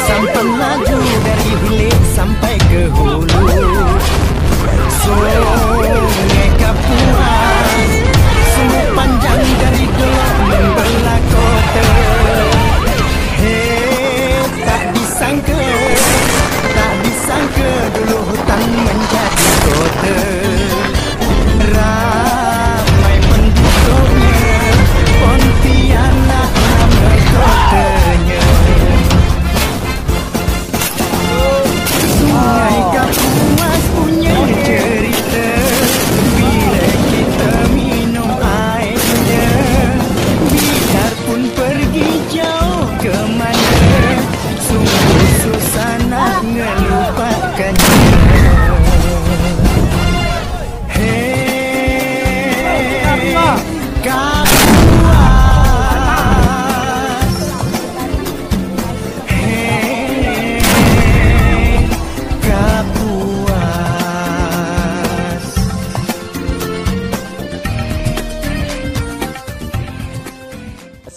Sampan laju dari hilir sampai ke hulu. Sungai Kapuas sungguh panjang dari Delok membelah kota. Tak disangka dulu hutan menjadi kota. Ramai penduduknya, Pontianak nama kotanya. Sungai Kapuas punya cerita bila kita minum airnya. Biarpun pergi jauh ke mana, sungguh susah nak melupakannya.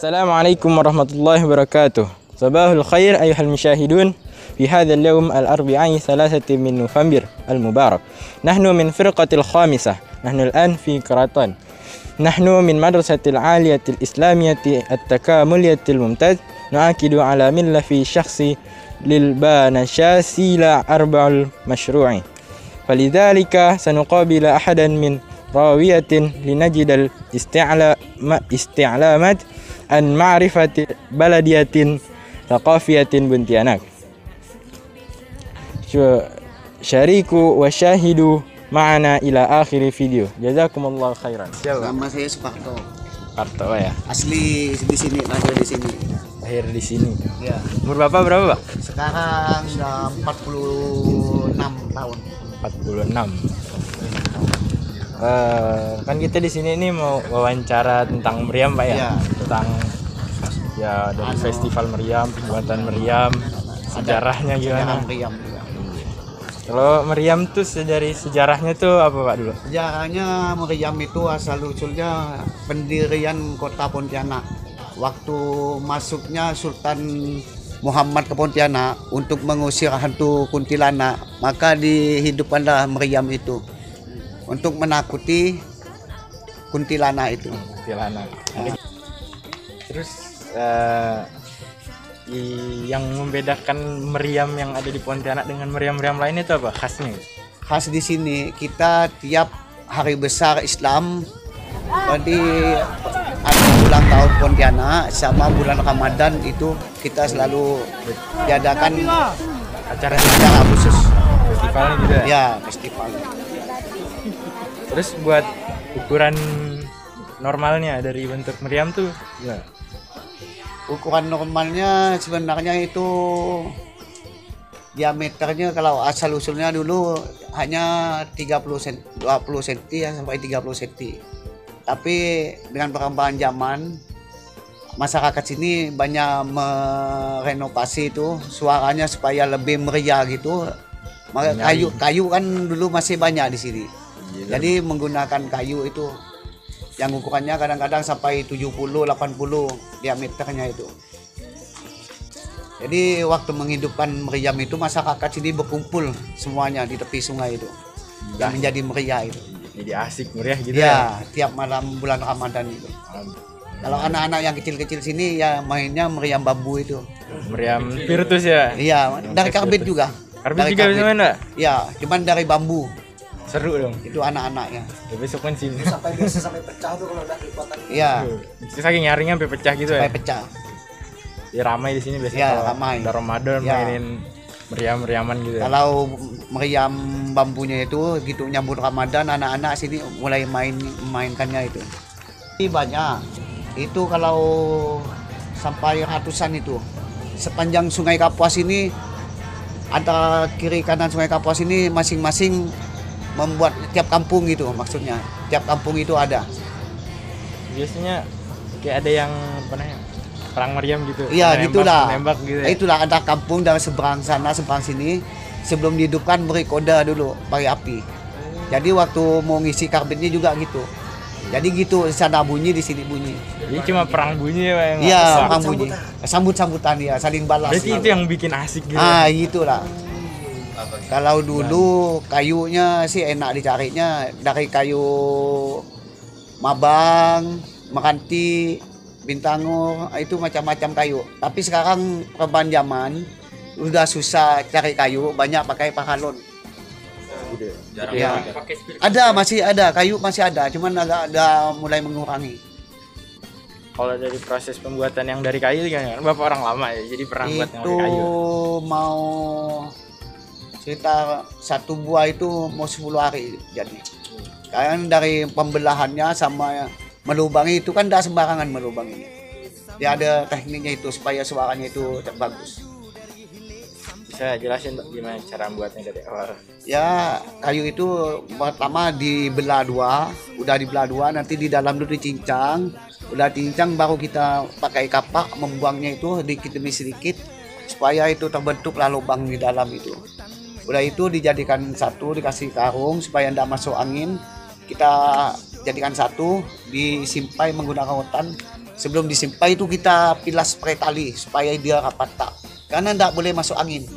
Assalamualaikum warahmatullahi wabarakatuh. Sabahul khair ayuhal musyahidun. في هذا اليوم الأربعاء 3 من نوفمبر المبارك. نحن من فرقة الخامسة. نحن الآن في كراتان. نحن من مدرسة العالية الإسلامية التكاملية الممتاز. نؤكد على ملة في شخص للبانشاسيل أربع المشروع. فلذلك سنقابل أحدا من راوية لنجد الاستعلامات عن معرفة بلدية ثقافية بنتياناك. Syariku wa syahidu ma'ana ila akhir video. Jazakumullah khairan. Nama saya Suparto. Parto ya. Asli di sini, lahir di sini. Lahir di sini. Ya. Umur Bapak berapa, Pak? Sekarang udah 46 tahun. 46. Kan kita di sini ini mau wawancara tentang meriam, Pak ya? Ya. Tentang ya dari festival meriam, pembuatan meriam, sejarahnya gimana? Meriam juga. Kalau meriam tuh dari sejarahnya tuh apa, Pak, dulu? Sejarahnya meriam itu asal usulnya pendirian kota Pontianak. Waktu masuknya Sultan Muhammad ke Pontianak untuk mengusir hantu kuntilanak, maka dihidupkanlah meriam itu untuk menakuti kuntilanak itu. Kuntilanak. Terus yang membedakan meriam yang ada di Pontianak dengan meriam-meriam lain itu apa khasnya? Khas di sini kita tiap hari besar Islam, jadi ada ulang tahun Pontianak sama bulan Ramadan itu kita selalu diadakan acara khusus. Festivalnya juga? Ya, festival. Terus buat ukuran normalnya dari bentuk meriam tuh gimana? Ukuran normalnya sebenarnya itu diameternya kalau asal usulnya dulu hanya 20 cm ya sampai 30 cm. Tapi dengan perkembangan zaman masyarakat sini banyak merenovasi itu suaranya supaya lebih meriah gitu. Maka kayu kan dulu masih banyak di sini. Jadi menggunakan kayu itu yang ukurannya kadang-kadang sampai 70-80 diameternya itu. Jadi waktu menghidupkan meriam itu masyarakat sini berkumpul semuanya di tepi sungai itu. Yang menjadi meriah itu. Jadi asik meriah gitu ya. Tiap malam bulan Ramadan itu. Kalau anak-anak yang kecil-kecil sini ya mainnya meriam bambu itu. Meriam virtus ya? Iya, dari karbit juga. Karbit juga bisa main, Pak? Ya, cuman dari bambu. Seru dong. Itu anak-anaknya. Ya, besok kan sini. Sampai biasa sampai pecah tuh kalau udah kelipatan. Iya, Saking nyaringnya sampai pecah gitu ya. sampai pecah. Ya ramai di sini biasanya Ya, kalau ramai. udah Ramadan Ya. mainin meriam-meriaman gitu ya. Kalau meriam bambunya itu gitu nyambut Ramadan, anak-anak sini mulai mainkannya itu. Ini banyak. Itu kalau sampai ratusan itu. Sepanjang Sungai Kapuas ini antara kiri kanan Sungai Kapuas ini masing-masing membuat tiap kampung gitu maksudnya. Tiap kampung itu ada. Biasanya kayak ada yang apa namanya? Perang meriam gitu. Iya, gitulah. Nembak gitu ya. Itulah ada kampung dari seberang sana, seberang sini. Sebelum dihidupkan beri kode dulu pakai api. Jadi waktu mau ngisi karbitnya juga gitu. Jadi gitu, di sana bunyi, di sini bunyi. Jadi cuma perang bunyi ya, Pak, yang Iya, nggak perang bunyi. Sambut-sambutan ya, saling balas. Berarti itu yang bikin asik gitu. Ah, gitulah. Kalau dulu kayunya sih enak dicarinya dari kayu mabang, meranti, bintangur, itu macam-macam kayu. Tapi sekarang perubahan zaman udah susah cari kayu, banyak pakai paralon. Jarang Ya. pakai spirit. Ada, masih ada, kayu masih ada, cuman agak mulai mengurangi. Kalau dari proses pembuatan yang dari kayu kan Bapak orang lama ya, jadi pernah buat yang Itu dari kayu. mau cerita satu buah itu mau 10 hari jadi. Kan dari pembelahannya sama melubangi itu kan tidak sembarangan melubangi. Dia ada tekniknya itu supaya suaranya itu bagus. Bisa jelasin Pak, gimana cara buatnya dari awal? Ya, kayu itu pertama dibelah dua, udah dibelah dua, nanti di dalam dulu dicincang, udah cincang baru kita pakai kapak membuangnya itu sedikit demi sedikit supaya itu terbentuklah lubang di dalam itu. Udah itu dijadikan satu, dikasih karung supaya tidak masuk angin. Kita jadikan satu, disimpai menggunakan rotan. Sebelum disimpai itu kita pilas spray tali supaya dia rapat tak, karena tidak boleh masuk angin.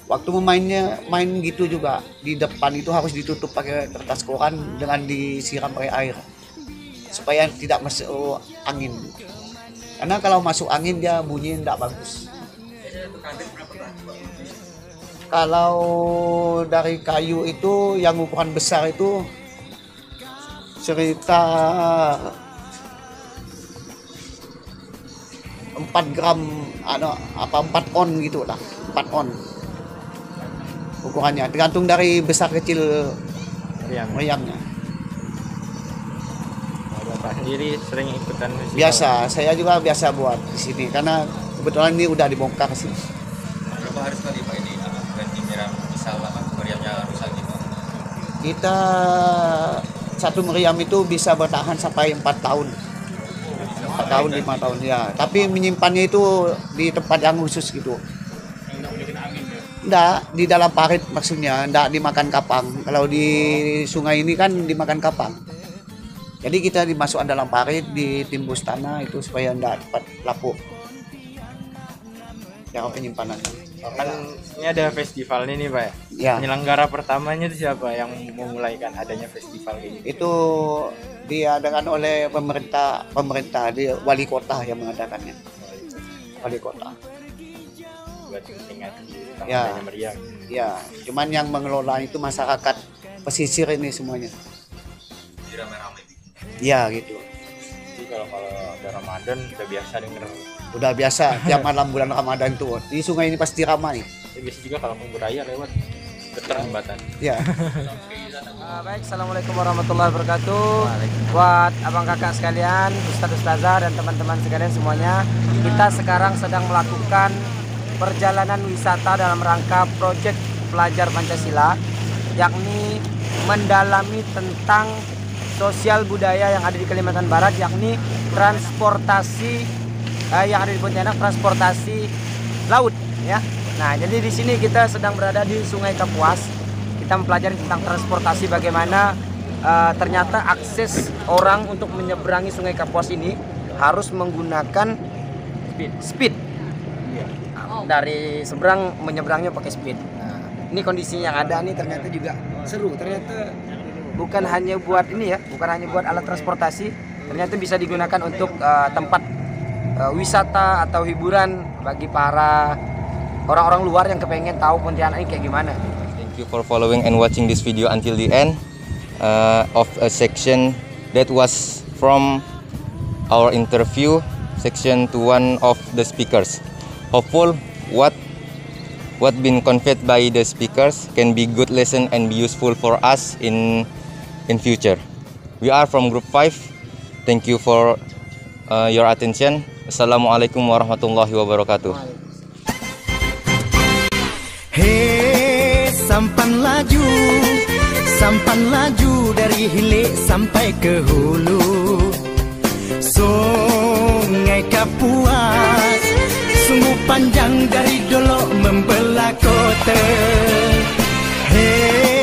Waktu main gitu juga di depan itu harus ditutup pakai kertas koran dengan disiram pakai air supaya tidak masuk angin. Karena kalau masuk angin dia bunyi tidak bagus. Kalau dari kayu itu yang ukuran besar itu cerita 4 gram 4 on gitu lah, 4 on ukurannya, tergantung dari besar kecil Meriam. meriamnya. Bapak sendiri sering ikutan festival? Biasa, saya juga biasa buat di sini karena kebetulan ini udah dibongkar sih. Berapa hari sekali Pak ini ganti meriam, misal apa meriamnya rusak gitu? Kita satu meriam itu bisa bertahan sampai 4 tahun. 4 tahun, 5 tahun ya. Tapi menyimpannya itu di tempat yang khusus gitu. Enggak, di dalam parit maksudnya, enggak dimakan kapang. Kalau di sungai ini kan dimakan kapang. Jadi kita dimasukkan dalam parit, ditimbus tanah itu supaya enggak cepat lapuk. Cara penyimpanannya. Kan ini ada festival nih Pak ya? Ya, Penyelenggara pertamanya itu siapa yang memulaikan adanya festival kayak gitu? itu diadakan oleh pemerintah di wali kota yang mengadakannya. Wali kota. Buat memperingati tentang Ya. adanya meriam. Ya, cuman yang mengelola itu masyarakat pesisir ini semuanya. Jadi rame-rame. Ya gitu. Jadi kalau ada Ramadan udah biasa denger. Udah biasa tiap malam bulan Ramadan tuh di sungai ini pasti ramai. Ya, biasa juga kalau mau beraya lewat getar jembatan. Ya. Baik, assalamualaikum warahmatullahi wabarakatuh. Buat abang kakak sekalian, ustadz ustazah dan teman-teman sekalian semuanya, kita sekarang sedang melakukan perjalanan wisata dalam rangka proyek pelajar Pancasila, yakni mendalami tentang sosial budaya yang ada di Kalimantan Barat, yakni transportasi yang ada di Pontianak, transportasi laut ya. Nah, jadi di sini kita sedang berada di Sungai Kapuas. Kita mempelajari tentang transportasi, bagaimana ternyata akses orang untuk menyeberangi Sungai Kapuas ini harus menggunakan speed. Dari seberang menyeberangnya pakai speed. Nah, ini kondisi yang ada nih ternyata juga seru. Ternyata bukan hanya buat ini ya, bukan hanya buat alat transportasi, ternyata bisa digunakan untuk tempat wisata atau hiburan bagi para orang-orang luar yang kepengen tahu Pontianak ini kayak gimana. Thank you for following and watching this video until the end of a section that was from our interview section to one of the speakers. Hopeful what been conveyed by the speakers can be good lesson and be useful for us in future. We are from group 5. Thank you for your attention. Assalamualaikum warahmatullahi wabarakatuh. Hei, sampan laju dari hilir sampai ke hulu. Sungai Kapuas sungguh panjang dari Dolok membelah kota. Hei,